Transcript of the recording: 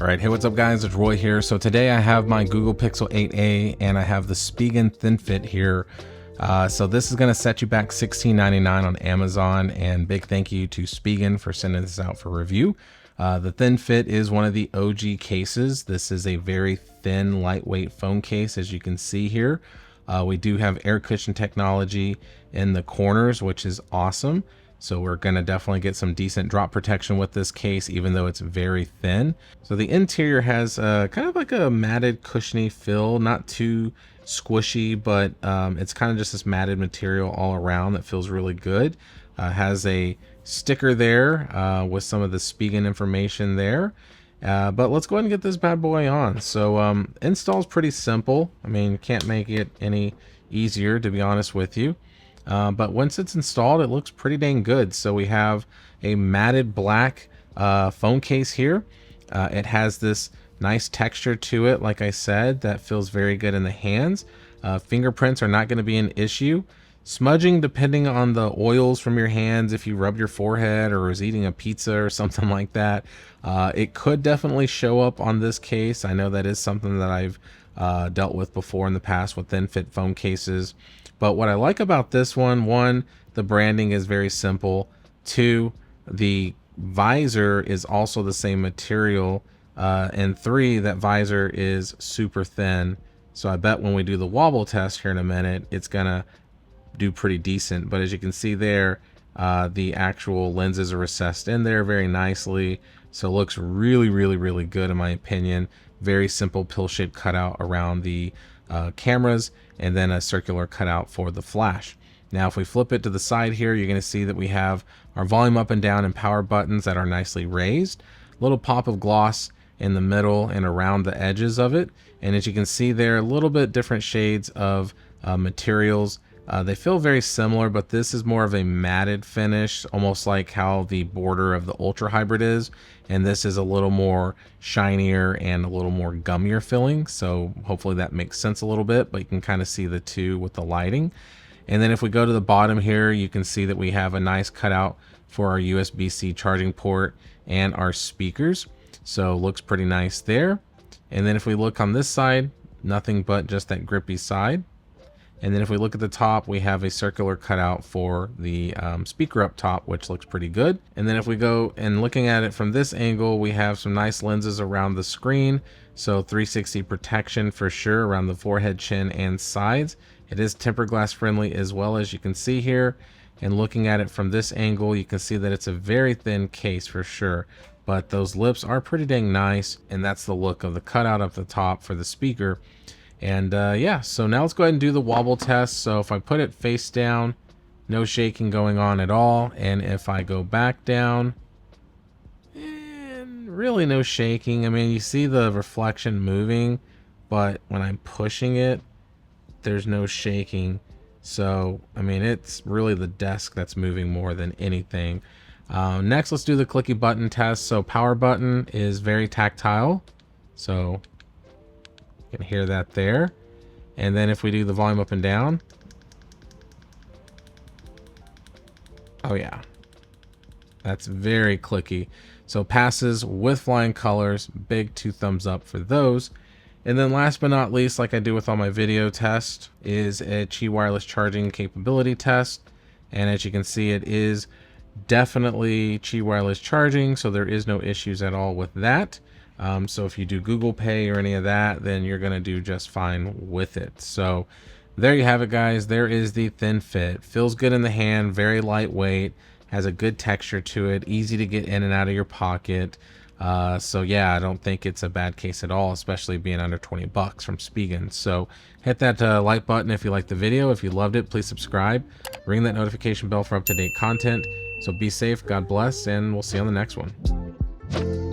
All right, hey, what's up guys? It's Roy here. So today I have my Google Pixel 8a and I have the Spigen Thin Fit here. So this is going to set you back $16.99 on Amazon, and big thank you to Spigen for sending this out for review. The Thin Fit is one of the OG cases. This is a very thin, lightweight phone case, as you can see here. We do have air cushion technology in the corners, which is awesome. So we're going to definitely get some decent drop protection with this case, even though it's very thin. So the interior has kind of like a matted, cushiony feel, not too squishy, but it's kind of just this matted material all around that feels really good. Has a sticker there with some of the Spigen information there. But let's go ahead and get this bad boy on. So install is pretty simple. I mean, can't make it any easier, to be honest with you. But once it's installed, it looks pretty dang good. So we have a matted black phone case here. It has this nice texture to it, like I said, that feels very good in the hands. Fingerprints are not going to be an issue. Smudging, depending on the oils from your hands, if you rub your forehead or was eating a pizza or something like that, it could definitely show up on this case. I know that is something that I've dealt with before in the past with thin fit phone cases. But what I like about this one, the branding is very simple. Two, the visor is also the same material. And three, that visor is super thin. So I bet when we do the wobble test here in a minute, it's gonna do pretty decent. But as you can see there, the actual lenses are recessed in there very nicely. So it looks really, really, really good in my opinion. Very simple pill-shaped cutout around the cameras, and then a circular cutout for the flash. Now if we flip it to the side here, you're going to see that we have our volume up and down and power buttons that are nicely raised. Little pop of gloss in the middle and around the edges of it, and as you can see there, a little bit different shades of materials. They feel very similar, but this is more of a matted finish, almost like how the border of the Ultra Hybrid is, and this is a little more shinier and a little more gummier feeling. So hopefully that makes sense a little bit, but you can kind of see the two with the lighting. And then if we go to the bottom here, you can see that we have a nice cutout for our USB-C charging port and our speakers. So looks pretty nice there. And then if we look on this side, nothing but just that grippy side. And then if we look at the top, we have a circular cutout for the speaker up top, which looks pretty good. And then if we go and looking at it from this angle, we have some nice lenses around the screen. So 360 protection for sure around the forehead, chin, and sides. It is tempered glass friendly as well, as you can see here. And looking at it from this angle, you can see that it's a very thin case for sure. But those lips are pretty dang nice. And that's the look of the cutout up the top for the speaker. And yeah, so now let's go ahead and do the wobble test. So if I put it face down, no shaking going on at all. And if I go back down, and really no shaking. I mean, you see the reflection moving, but when I'm pushing it, there's no shaking. So, I mean, it's really the desk that's moving more than anything. Next, let's do the clicky button test. So power button is very tactile. So you can hear that there. And then if we do the volume up and down, oh yeah, that's very clicky. So passes with flying colors, big 2 thumbs up for those. And then last but not least, like I do with all my video tests, is a Qi wireless charging capability test. And as you can see, it is definitely Qi wireless charging, so there is no issues at all with that. So if you do Google Pay or any of that, then you're going to do just fine with it. So there you have it, guys. There is the Thin Fit. Feels good in the hand, very lightweight, has a good texture to it, easy to get in and out of your pocket. So yeah, I don't think it's a bad case at all, especially being under 20 bucks from Spigen. So hit that like button if you liked the video. If you loved it, please subscribe. Ring that notification bell for up-to-date content. So be safe, God bless, and we'll see you on the next one.